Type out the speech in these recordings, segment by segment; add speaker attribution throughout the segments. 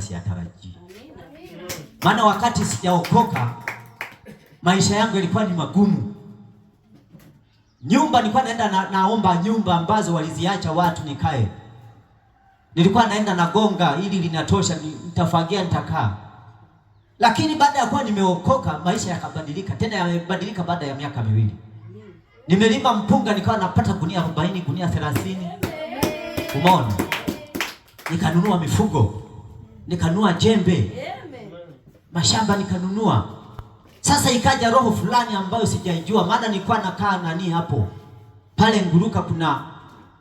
Speaker 1: siyatarajii. Maana wakati sijaokoka maisha yangu yalikuwa ni magumu. Nyumba nilikuwa naenda naomba nyumba ambazo waliziacha watu nikae. Nilikuwa naenda nagonga ili linatosha, nitafagia nitakaa. Lakini baada ya kuwa nimeokoka maisha yakabadilika. Tena yamebadilika baada ya miaka 2. Nimelima mpunga nikawa napata gunia 40, gunia 30. Umeona? Nikanunua mifugo. Nikanunua jembe. Mashamba nikanunua. Sasa ikaja roho fulani ambayo sijaijua, maana nilikuwa nakaa nani hapo. Pale Nguruka kuna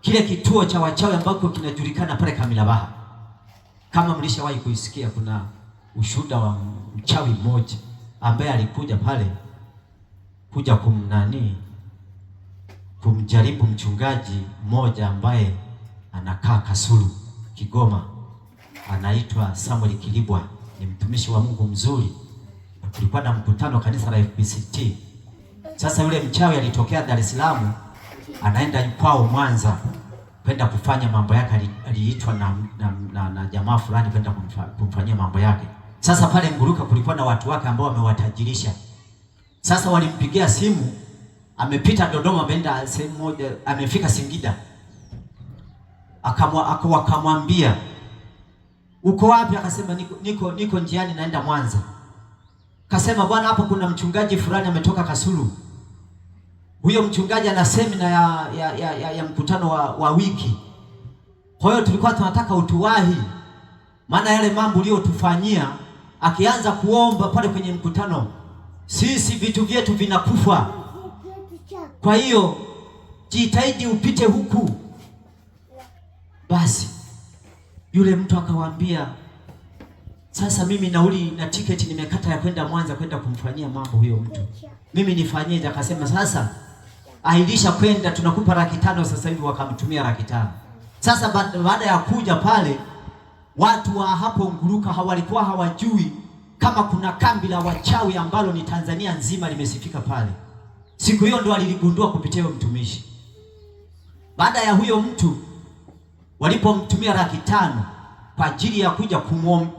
Speaker 1: kile kituo cha wachawi ambako kinajulikana pale Kamilabaha. Kama mlishawahi kuisikia, kuna ushuhuda wa mchawi mmoja ambaye alikuja pale kuja kumjaribu mchungaji mmoja ambaye anakaa Kasulu, Kigoma. Anaitwa Samuel Kilibwa, ni mtumishi wa Mungu mzuri. Kulikuwa na mkutano kanisa la FPCT. Sasa yule mchawi alitokea Dar es Salaam, anaenda kwao Mwanza kwenda kufanya mambo yake. Aliitwa na jamaa fulani kwenda kumfanyia mambo yake. Sasa pale Nguruka kulikuwa na watu wake ambao wamewatajirisha. Sasa walimpigia simu, amepita Dodoma, ameenda sehemu moja, amefika Singida. Akamwambia, "Uko wapi?" Akasema, niko njiani naenda Mwanza." Akasema, "Bwana, hapo kuna mchungaji fulani ametoka Kasulu. Huyo mchungaji ana semina ya mkutano wa wiki. Kwa hiyo tulikuwa tunataka utuwahi. Maana yale mambo uliyotufanyia, akianza kuomba pale kwenye mkutano, sisi vitu vyetu vinakufa. Kwa hiyo jitahidi upite huku." Basi yule mtu akawaambia, "Sasa mimi nauli na tiketi nimekata ya kwenda Mwanza kwenda kumfanyia mambo huyo mtu. Mimi nifanyeje?" Akasema, "Sasa ahirisha kwenda, tunakupa 500 sasa hivi." Wakamtumia 500. Sasa baada ya kuja pale, watu wa hapo Nguruka walikuwa hawajui kama kuna kambi la wachawi ambalo ni Tanzania nzima limesifika pale. Siku hiyo ndo aliligundua kupitia huyo mtumishi. Baada ya huyo mtu walipomtumia 500 kwa ajili ya kuja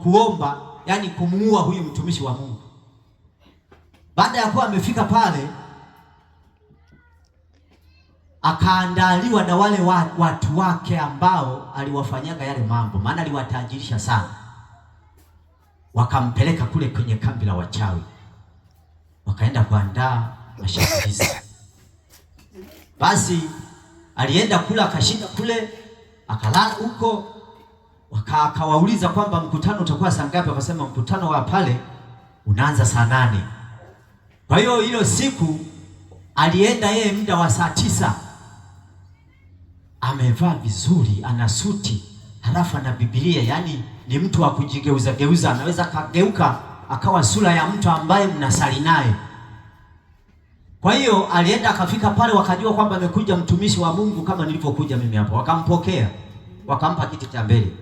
Speaker 1: kuomba, yani kumuua huyu mtumishi wa Mungu. Baada ya kuwa amefika pale, akaandaliwa na wale watu wake ambao aliwafanyaga yale mambo, maana aliwatajirisha sana. Wakampeleka kule kwenye kambi la wachawi, wakaenda kuandaa mashambulizi. Basi alienda kule, akashinda kule, akalala huko. Akawauliza kwamba mkutano utakuwa saa ngapi? Wakasema mkutano wa pale unaanza saa 8. Kwa hiyo hilo siku alienda yeye muda wa saa 9. Amevaa vizuri, ana suti, halafu ana Biblia, yani ni mtu wa kujigeuza geuza, anaweza kageuka akawa sura ya mtu ambaye mnasali naye. Kwa hiyo alienda akafika pale, wakajua kwamba amekuja mtumishi wa Mungu kama nilivyokuja mimi hapo. Wakampokea, wakampa kiti cha mbele.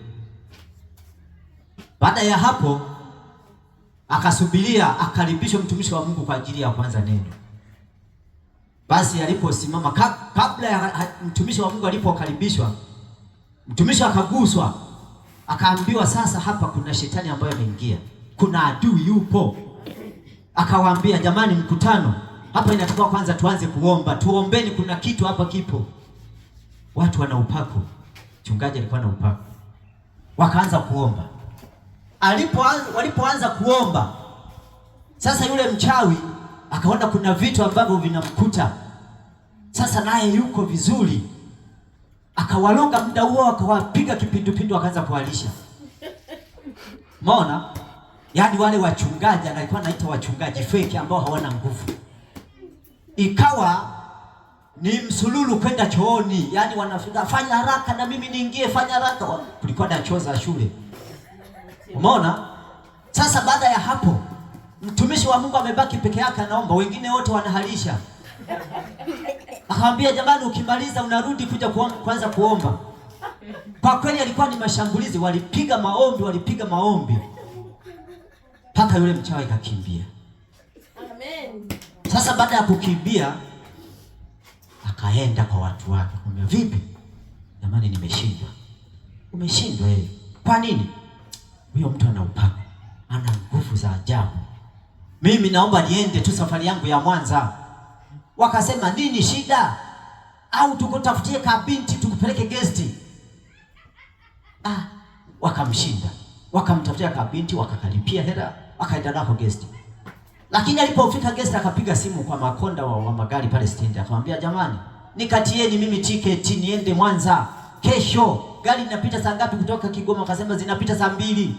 Speaker 1: Baada ya hapo akasubiria akaribishwa mtumishi wa Mungu kwa ajili ya kwanza neno. Basi aliposimama kabla ya mtumishi wa Mungu alipokaribishwa, mtumishi akaguswa, akaambiwa, "Sasa hapa kuna shetani ambaye ameingia. Kuna adui yupo." Akawaambia, "Jamani, mkutano hapa inatakiwa kwanza tuanze kuomba. Tuombeni, kuna kitu hapa kipo." Watu wana upako. Mchungaji alikuwa na upako. Wakaanza kuomba. Walipoanza kuomba, sasa yule mchawi akaona kuna vitu ambavyo vinamkuta. Sasa naye yuko vizuri, akawalonga muda huo, akawapiga kipindupindu, akaanza kuwalisha. Umeona? Yaani wale wachungaji, alikuwa anaita wachungaji fake ambao hawana nguvu. Ikawa ni msululu kwenda chooni, yaani wanafika, "Fanya haraka na mimi niingie, fanya haraka." Kulikuwa na choo za shule. Umeona? Sasa baada ya hapo mtumishi wa Mungu amebaki peke yake anaomba, wengine wote wanahalisha. Akamwambia, "Jamani, ukimaliza unarudi kuja kuanza kuomba." Kwa kweli alikuwa ni mashambulizi, walipiga maombi mpaka yule mchawi akakimbia. Amen. Sasa baada ya kukimbia akaenda kwa watu wake, akamwambia, "Vipi? Jamani, nimeshindwa." "Umeshindwa eh? Kwa nini?" huyo mtu ana upako, ana nguvu za ajabu. Mimi naomba niende tu safari yangu ya Mwanza. Wakasema nini shida? Au tukutafutie kabinti tukupeleke guest? Wakamshinda. Wakamtafutia kabinti, wakakalipia hela, akaenda nako guest. Lakini alipofika guest akapiga simu kwa makonda wa magari pale stendi, akamwambia jamani, nikatieni mimi tiketi niende Mwanza kesho. Gari linapita saa ngapi kutoka Kigoma? Akasema zinapita saa 2.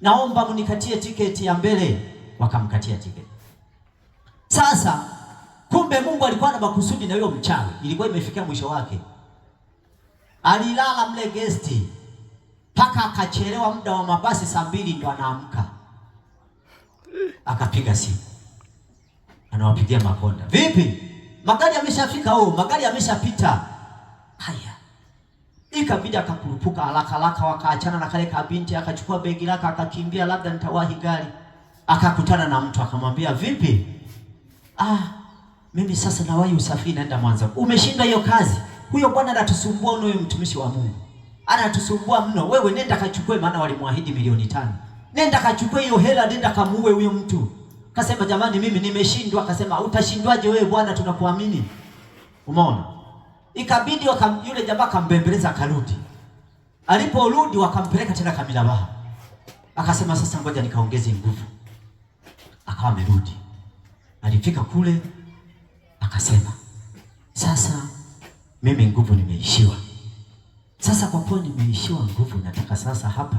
Speaker 1: Naomba mnikatie tiketi ya mbele. Wakamkatia tiketi. Sasa kumbe Mungu alikuwa na makusudi na huyo mchawi. Ilikuwa imefikia mwisho wake. Alilala mle guest mpaka akachelewa muda wa mabasi saa 2 ndo anaamka. Akapiga simu. Anawapigia makonda. Vipi? Magari yameshafika? Magari yameshapita. Haya. Ikabidi akakurupuka haraka wakaachana na kale kabinti, akachukua begi lake akakimbia, labda nitawahi gari. Akakutana na mtu akamwambia, "Vipi? Mimi sasa nawahi usafiri naenda Mwanza." "Umeshinda hiyo kazi. Huyo bwana anatusumbua huyo mtumishi wa Mungu. Anatusumbua mno. Wewe nenda kachukue, maana walimwahidi milioni 5. Nenda kachukue hiyo hela, nenda kamuue huyo mtu." Akasema, "Jamani mimi nimeshindwa." Akasema, "Utashindwaje wewe bwana, tunakuamini." Umeona? Ikabidi yule jamaa kambembeleza akarudi. Aliporudi wakampeleka tena Kamilabaha. Akasema, "Sasa ngoja nikaongeze nguvu." Akawa amerudi. Alifika kule akasema, "Sasa mimi nguvu nimeishiwa. Sasa kwa kuwa nimeishiwa nguvu, nataka sasa hapa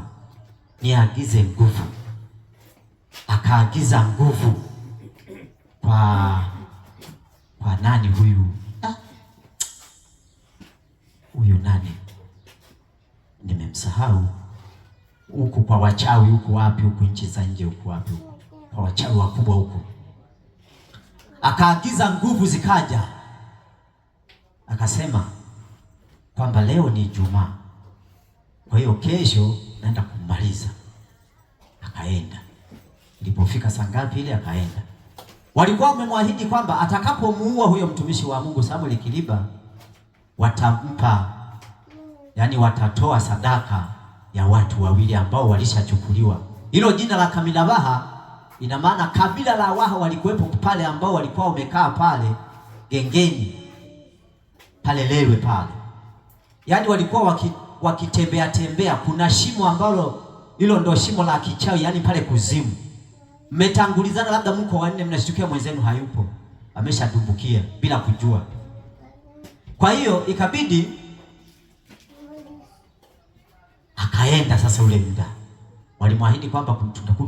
Speaker 1: niagize nguvu." Akaagiza nguvu kwa nani huyu? Huyu nani? Nimemsahau. Huku kwa wachawi huku wapi? Huku nchi za nje huku wapi? Huku kwa wachawi wakubwa huku. Akaagiza nguvu zikaja. Akasema kwamba leo ni Ijumaa, kwa hiyo kesho naenda kumaliza. Akaenda. Ilipofika saa ngapi ile akaenda. Walikuwa wamemwahidi kwamba atakapomuua huyo mtumishi wa Mungu Samuel Kiliba watampa, yani watatoa sadaka ya watu wawili ambao walishachukuliwa. Hilo jina la Kamilabaha ina maana kabila la Waha walikuwepo pale, ambao walikuwa wamekaa pale gengeni pale Lewe pale. Yani walikuwa wakitembea. Kuna shimo ambalo hilo ndo shimo la kichawi, yani pale kuzimu. Mmetangulizana, labda mko wanne, mnashtukia mwenzenu hayupo, ameshadumbukia bila kujua. Kwa hiyo ikabidi akaenda. Sasa ule muda walimwahidi kwamba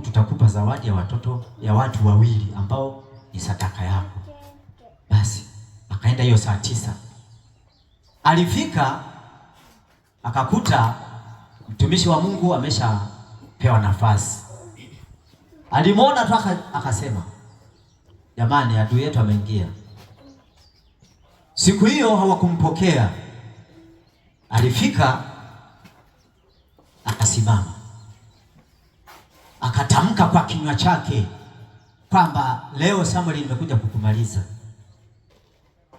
Speaker 1: tutakupa zawadi ya watu wawili ambao ni sadaka yako. Basi akaenda hiyo saa 9. Alifika akakuta mtumishi wa Mungu ameshapewa nafasi. Alimwona tu akasema, "Jamani, adui yetu ameingia." Siku hiyo hawakumpokea. Alifika akasimama, akatamka kwa kinywa chake kwamba leo Samuel, nimekuja kukumaliza.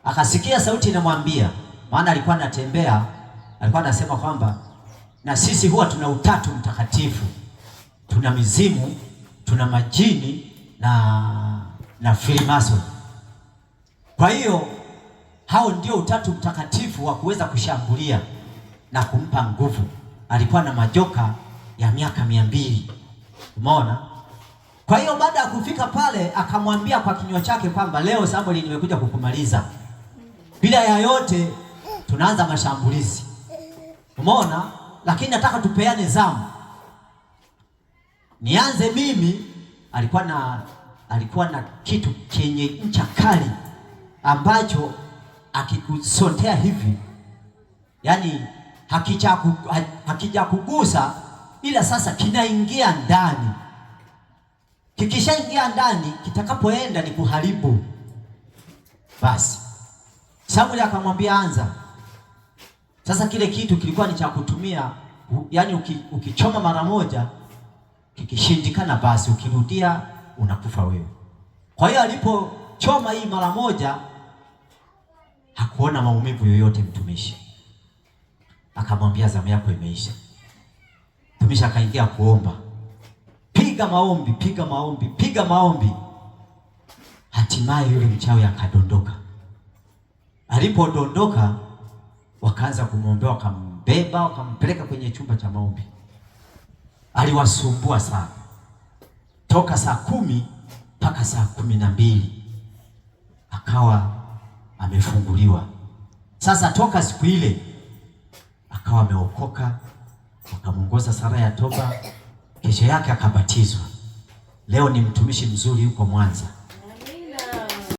Speaker 1: Akasikia sauti inamwambia, maana alikuwa anatembea, alikuwa anasema kwamba na sisi huwa tuna utatu mtakatifu, tuna mizimu, tuna majini na Freemason. Kwa hiyo hao ndio utatu mtakatifu wa kuweza kushambulia na kumpa nguvu. Alikuwa na majoka ya miaka 200. Umeona? Kwa hiyo baada ya kufika pale akamwambia kwa kinywa chake kwamba leo Samuel, nimekuja kukumaliza. Bila ya yote tunaanza mashambulizi. Umeona? Lakini nataka tupeane zamu. Nianze mimi. Alikuwa na kitu chenye ncha kali ambacho akikusontea hivi, yani hakija kugusa, ila sasa kinaingia ndani. Kikishaingia ndani, kitakapoenda ni kuharibu. Basi Samuel akamwambia anza. Sasa kile kitu kilikuwa ni cha kutumia, yani ukichoma mara moja, kikishindikana basi ukirudia unakufa wewe. Kwa hiyo alipochoma hii mara moja hakuona maumivu yoyote mtumishi. Akamwambia zamu yako imeisha. Mtumishi akaingia kuomba. piga maombi, piga maombi, piga maombi. Hatimaye yule mchawi akadondoka. Alipodondoka wakaanza kumwombea, wakambeba, wakampeleka kwenye chumba cha maombi. Aliwasumbua sana toka saa 10 mpaka saa 12 akawa amefunguliwa. Sasa toka siku ile akawa ameokoka, wakamuongoza sala ya toba, kesho yake akabatizwa. Leo ni mtumishi mzuri, yuko Mwanza.